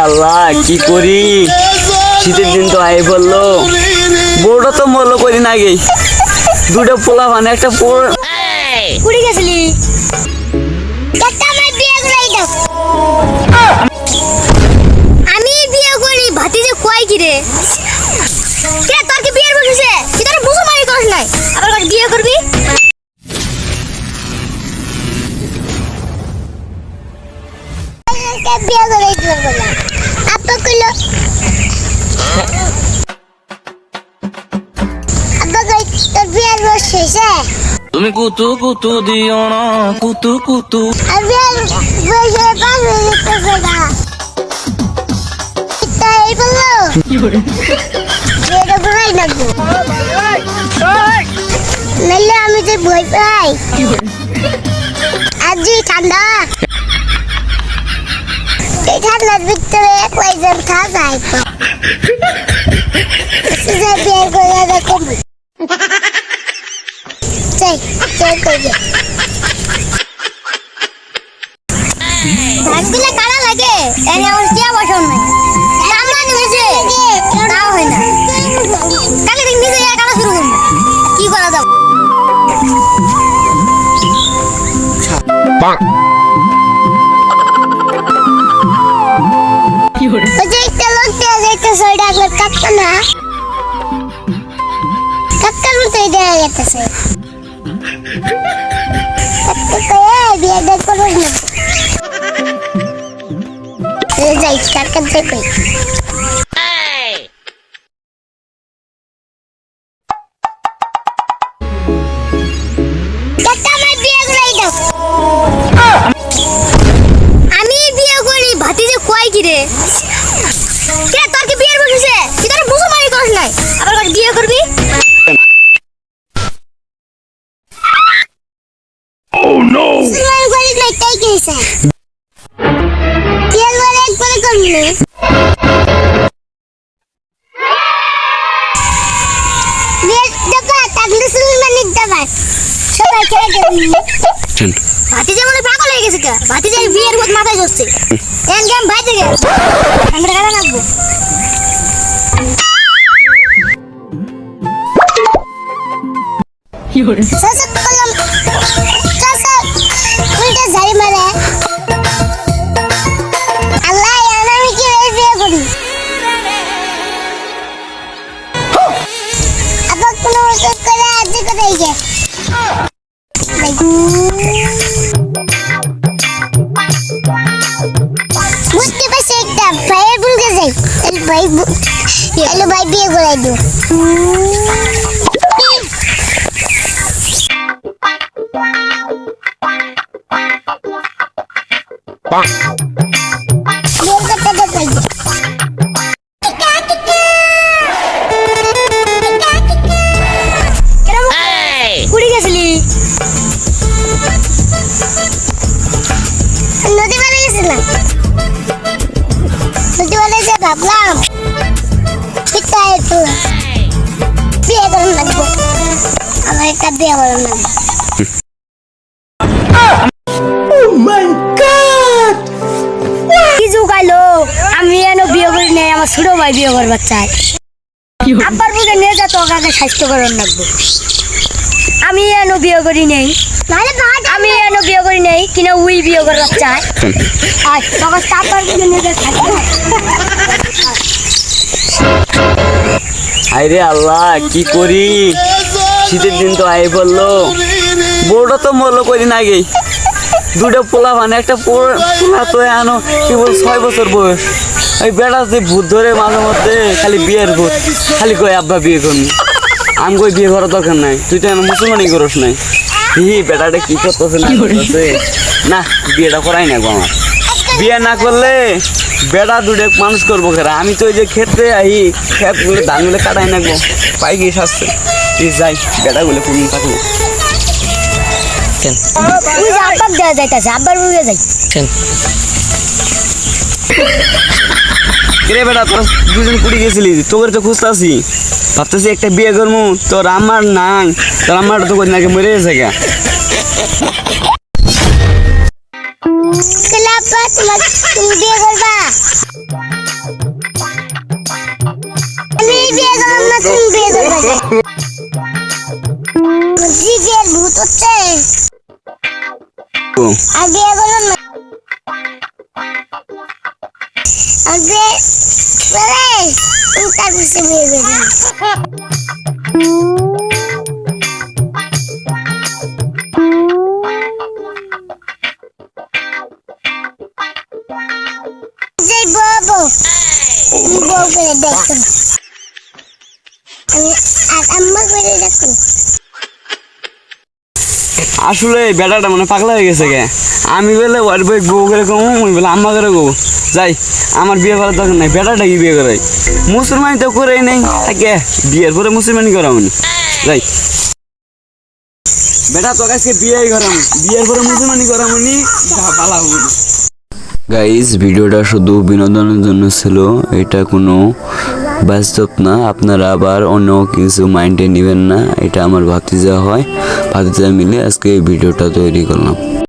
আল্লাহ কি করি, শীতের দিন তো আই বললো, বউটা তো মরলো কদিন আগে, দুটো পোলা মানে একটা পুড়ে গেছিলি আমি বিয়ে করি ভাতিজে কয় কি রে কে তোর কি বিয়ের বসেছে তুই তোর বুঝো মারি করিস নাই আবার কত বিয়ে করবি কে বিয়ে করে দিল বলা আপা কইলো আপা কই তোর বিয়ের বসেছে তুমি কুতু কুতু দিও না কুতু কুতু আমি বসে পাবো তো বলা তাই বলো এটা বলাই না গো নাইলে আমি যে ভয় পাই আজ যে ঠান্ডা এই ঠান্ডার ভিতরে কয়জন থাকা যায় তো বিয়ে করে কমবে চাই চাই করবে ধান দিলে কারা লাগে এর আমার কি বসন নাই আমরা নিয়েছে তাও হয় না কালে দিন নিজে কাটা শুরু করব কি করা দাও পাক কি হলো ওই যে একটা লোক দিয়ে যাইতে সইডা একবার কাটতো না কাটকার মতো দেয়া যাইতেছে বিয়ে দেখ করো না যাই কাটকার দেখো আমি বিয়ে করি ভাতিজে কয় কি রে কে তোর কি বিয়ের বসেছে তুই তোর বুঝো মারি করিস নাই আবার কত বিয়ে করবি Oh no! বিয়ে করি নাই তাই কইছে বিয়ে করে একবারে করবি না বিয়ে দেখা তাহলে সুলমান নিতে সবাই খেলে দেবি ভাতিজা মনে পাগল হয়ে গেছে কা ভাতিজা বিয়ের বহুত মাথায় চলছে এন গেম ভাই থেকে আমরা গানা নাচবো কি হলো সাসা কলম সাসা উল্টা ঝাড়ি মারে আল্লাহ আমি কি বিয়ে করি আবার কোন ওষুধ করে আজ কোথায় গে বুঝতে পারছি একটা ভাইয়ের বুলকে যাই ভাই বিয়ে করে দিও পাক পুড়ে গেছিলি নদী বাড়ি গেছিলাম নদী বাড়ি যে ভাবলাম পিতা একটু বিয়ে করে লাগবো আমার একটা বিয়ে করে লাগবো কি জুগাইলো আমি এনো বিয়ে করি নাই আমার ছোট ভাই বিয়ে করবার চাই আব্বার বুঝে নিয়ে যা তো আগে স্বাস্থ্য করণ লাগবো আমি এনো বিয়ে করি নেই আমি এনো বিয়ে করি নেই কিনা উই বিয়ে করবার চাই আর তখন আব্বার বুঝে নিয়ে যা আরে আল্লাহ কি করি, শীতের দিন তো আই বললো, বউটা তো মরলো কদিন আগে, দুটো পোলা মানে একটা পোলা তো আনো কি বল 6 বছর বয়স, ওই বেড়া যে ভূত ধরে মাঝে মধ্যে খালি বিয়ের ভূত, খালি কই আব্বা বিয়ে করবি, আমি কই বিয়ে করার দরকার নাই, তুই তো মুসলমানই করস নাই, বেটাটা কি করতেছে না করতেছে, না বিয়েটা করাই না গো আমার, বিয়ে না করলে বেড়া দুটো মানুষ করবো খেরা, আমি তো ওই যে ক্ষেত্রে আই খেতগুলো ধানগুলো কাটাই না গো, পাই গিয়ে শাস্তে তুই যাই বেটাগুলো কোন থাকলো আব্বার দেওয়া যাইতেছে আব্বার বুঝে যাই কিরে বেটা তোর দুজন কুড়ি গেছিলি তোকে তো খুঁজতেছি ভাবতেছি একটা বিয়ে করবো তোর আমার নাই তোর আমার তো কদিন আগে মরে গেছে গা তুমি বিয়ে করবা বুঝছে ও, আর বিয়ে করুন না আগে বলে তুমি তার পিছে বিয়ে করবেন যে বাবু বউ করে দেখুন আমি আর আম্মা করে দেখুন আসলে বেটাটা মানে পাগলা হয়ে গেছে গে। আমি বলে ওর বই বউ করে কম ওই বলে আম্মা করে গো যাই আমার বিয়ে করার দরকার নাই, বেটাটা কি বিয়ে করাই, মুসলমানি তো করেই নেই থাকে, বিয়ের পরে মুসলমানি করামনি যাই, বেটা তোর কাছে বিয়েই করাম, বিয়ের পরে মুসলমানি করামনি ভালো হবে। গাইজ ভিডিওটা শুধু বিনোদনের জন্য ছিল, এটা কোনো বাস্তব না, আপনারা আবার অন্য কিছু মাইন্ডে নেবেন না, এটা আমার ভাতিজা হয়, ভাতিজা মিলে আজকে এই ভিডিওটা তৈরি করলাম।